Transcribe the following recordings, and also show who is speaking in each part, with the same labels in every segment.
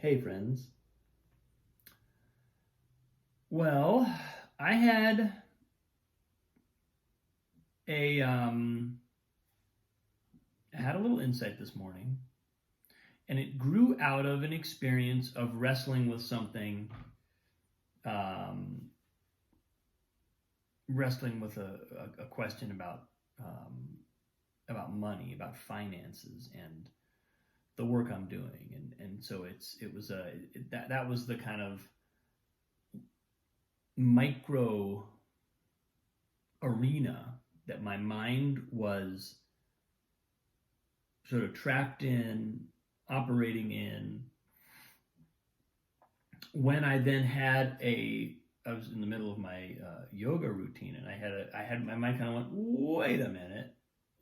Speaker 1: Hey friends. Well, I had a little insight this morning, and it grew out of an experience of wrestling with something, wrestling with a question about money, about finances, and the work I'm doing, and so that was the kind of micro arena that my mind was sort of trapped in, operating in, when I then had I was in the middle of my yoga routine, and I had my mind kind of went, wait a minute,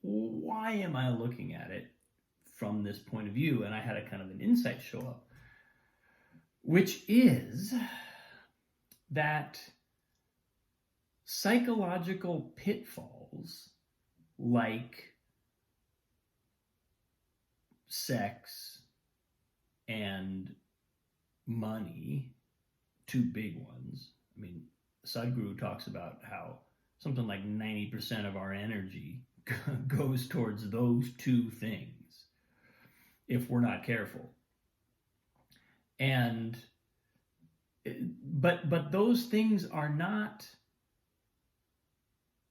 Speaker 1: why am I looking at it from this point of view? And I had a kind of an insight show up, which is that psychological pitfalls like sex and money, two big ones. I mean, Sadhguru talks about how something like 90% of our energy goes towards those two things if we're not careful. And but those things are not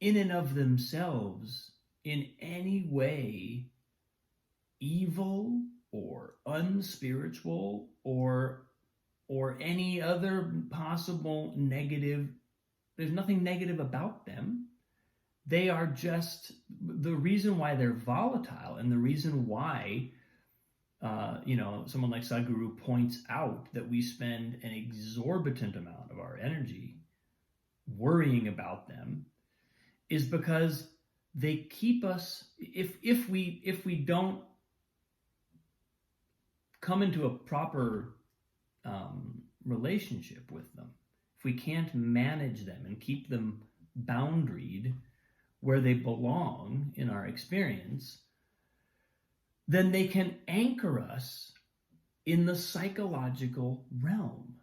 Speaker 1: in and of themselves in any way evil or unspiritual or any other possible negative. There's nothing negative about them. They are just the reason why they're volatile, and the reason why someone like Sadhguru points out that we spend an exorbitant amount of our energy worrying about them is because they keep us, if we don't come into a proper relationship with them, if we can't manage them and keep them boundaried where they belong in our experience, then they can anchor us in the psychological realm.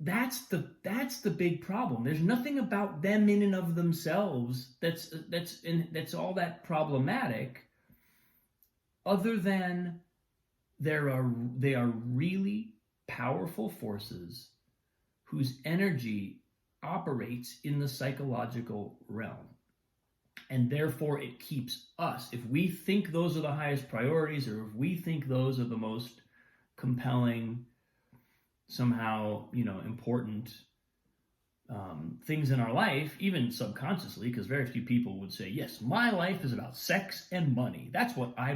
Speaker 1: That's the big problem. There's nothing about them in and of themselves that's all that problematic, other than they are really powerful forces whose energy operates in the psychological realm. And therefore it keeps us, if we think those are the highest priorities, or if we think those are the most compelling, somehow, important things in our life, even subconsciously, because very few people would say, yes, my life is about sex and money. That's what I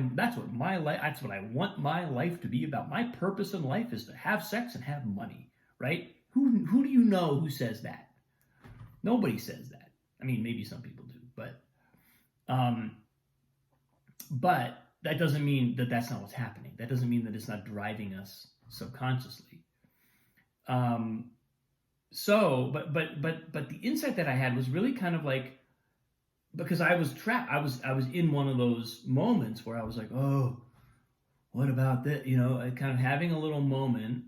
Speaker 1: want my life to be about. My purpose in life is to have sex and have money, right? Who do you know who says that? Nobody says that. I mean, maybe some people do, but that doesn't mean that that's not what's happening. That doesn't mean that it's not driving us subconsciously. But the insight that I had was really kind of like, because I was trapped. I was in one of those moments where I was like, oh, what about this? Kind of having a little moment,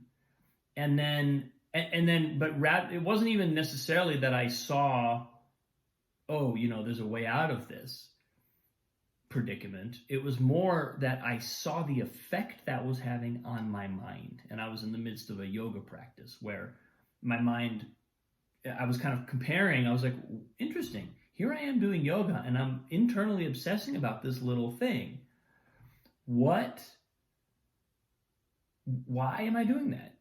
Speaker 1: and then it wasn't even necessarily that I saw, oh, there's a way out of this predicament. It was more that I saw the effect that was having on my mind. And I was in the midst of a yoga practice where my mind, I was kind of comparing. I was like, interesting. Here I am doing yoga and I'm internally obsessing about this little thing. Why am I doing that?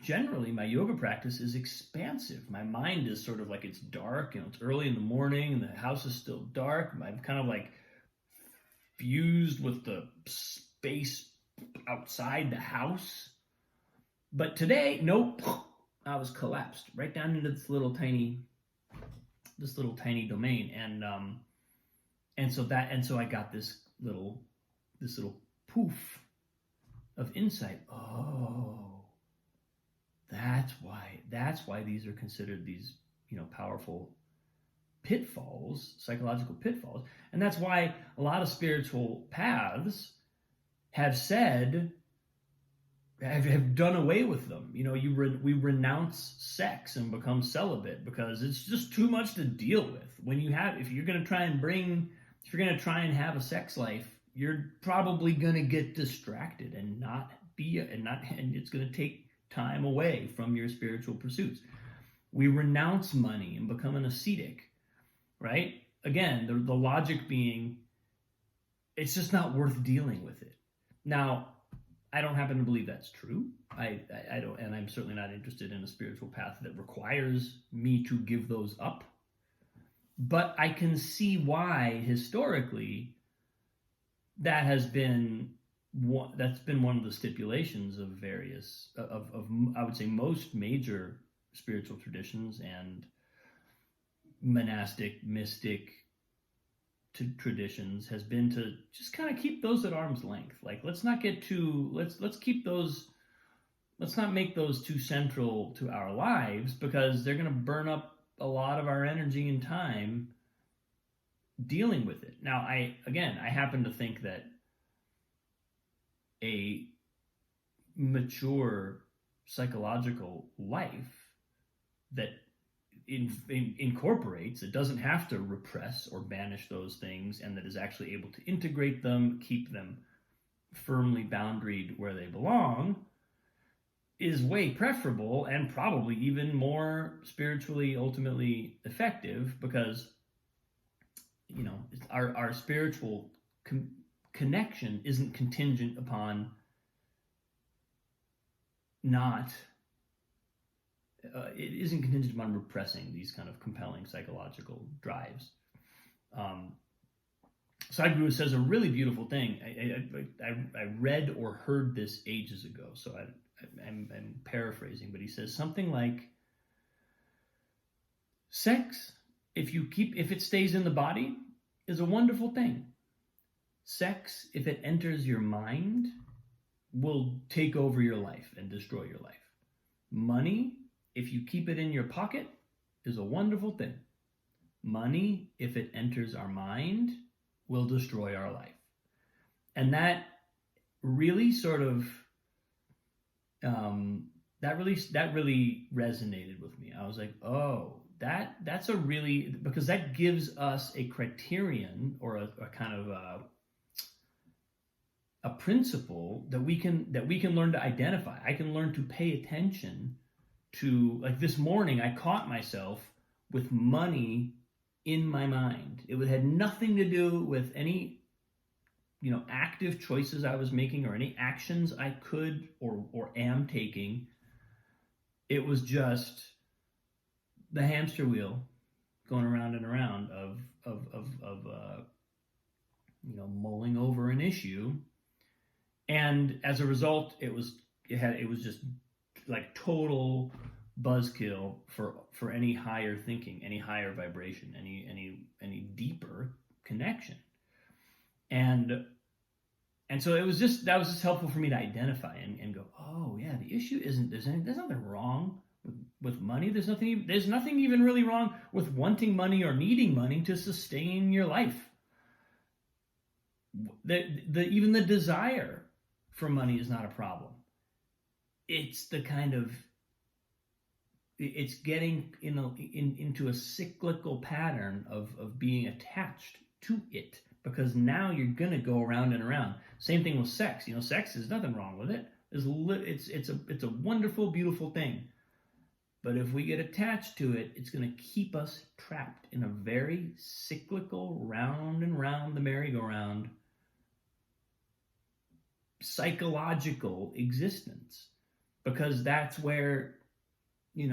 Speaker 1: Generally, my yoga practice is expansive. My mind is sort of like, it's dark, it's early in the morning and the house is still dark. I'm kind of like fused with the space outside the house. But today, nope, I was collapsed right down into this little tiny domain, and so I got this little poof of insight. Oh, that's why these are considered these powerful pitfalls, psychological pitfalls. And that's why a lot of spiritual paths have said, have done away with them. You know, we renounce sex and become celibate because it's just too much to deal with. If you're going to try and have a sex life, you're probably going to get distracted and it's going to take time away from your spiritual pursuits. We renounce money and become an ascetic, right? Again, the logic being, it's just not worth dealing with it. Now, I don't happen to believe that's true. I don't, and I'm certainly not interested in a spiritual path that requires me to give those up. But I can see why historically that's been one of the stipulations of various of I would say most major spiritual traditions and monastic, mystic traditions has been to just kind of keep those at arm's length. Like, let's not make those too central to our lives, because they're going to burn up a lot of our energy and time dealing with it. Now, I happen to think that a mature psychological life that incorporates, it doesn't have to repress or banish those things, and that is actually able to integrate them, keep them firmly boundaried where they belong, is way preferable and probably even more spiritually ultimately effective, because, you know, our spiritual connection isn't contingent upon it isn't contingent upon repressing these kind of compelling psychological drives. Sadhguru says a really beautiful thing. I read or heard this ages ago, so I'm paraphrasing, but he says something like, sex, if it stays in the body, is a wonderful thing. Sex, if it enters your mind, will take over your life and destroy your life. Money, if you keep it in your pocket, is a wonderful thing. Money, if it enters our mind, will destroy our life. And that really sort of, that really resonated with me. I was like, oh, that's because that gives us a criterion, or a kind of a principle that we can learn to identify. I can learn to pay attention to, like this morning, I caught myself with money in my mind. It had nothing to do with any, active choices I was making or any actions I could or am taking. It was just the hamster wheel going around and around of mulling over an issue. And as a result, it was just like total buzzkill for any higher thinking, any higher vibration, any deeper connection. And so that was just helpful for me to identify and go, oh yeah, the issue isn't, there's nothing wrong with money. There's nothing even really wrong with wanting money or needing money to sustain your life. Even the desire for money is not a problem. It's the kind of, it's getting into a cyclical pattern of being attached to it, because now you're gonna go around and around. Same thing with sex. Sex, there's nothing wrong with it. It's a wonderful, beautiful thing. But if we get attached to it, it's gonna keep us trapped in a very cyclical, round and round the merry-go-round psychological existence, because that's where it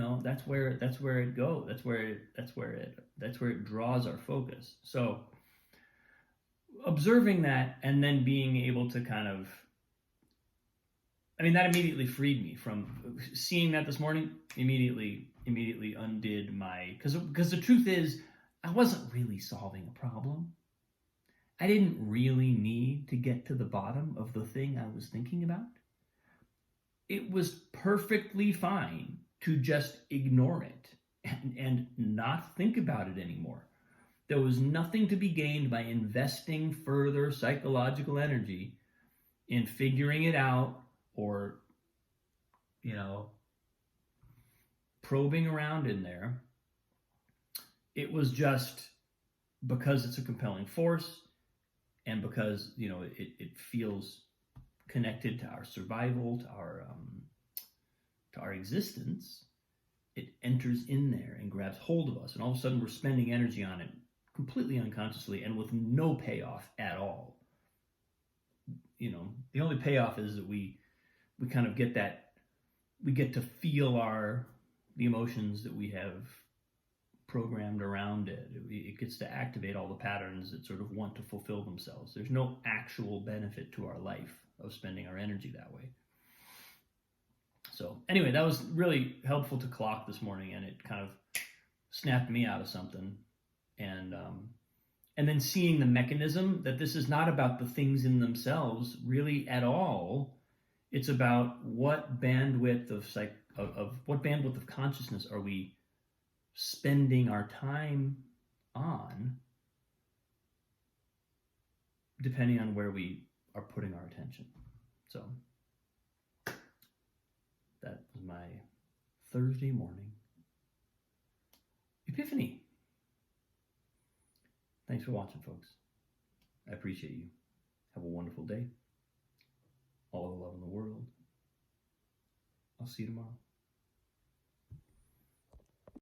Speaker 1: goes. That's where it draws our focus. So observing that, and then being able to kind of, that immediately freed me from seeing that this morning. Immediately undid my, because the truth is, I wasn't really solving a problem. I didn't really need to get to the bottom of the thing I was thinking about. It was perfectly fine to just ignore it and not think about it anymore. There was nothing to be gained by investing further psychological energy in figuring it out or probing around in there. It was just because it's a compelling force, and because it feels connected to our survival, to our existence. It enters in there and grabs hold of us, and all of a sudden we're spending energy on it completely unconsciously and with no payoff at all. The only payoff is that we kind of get to feel the emotions that we have programmed around it. It gets to activate all the patterns that sort of want to fulfill themselves. There's no actual benefit to our life of spending our energy that way. So anyway, that was really helpful to clock this morning, and it kind of snapped me out of something. And then seeing the mechanism that this is not about the things in themselves really at all. It's about what bandwidth of consciousness are we spending our time on, depending on where we are putting our attention. So that was my Thursday morning epiphany. Thanks for watching, folks. I appreciate you. Have a wonderful day. All the love in the world. I'll see you tomorrow.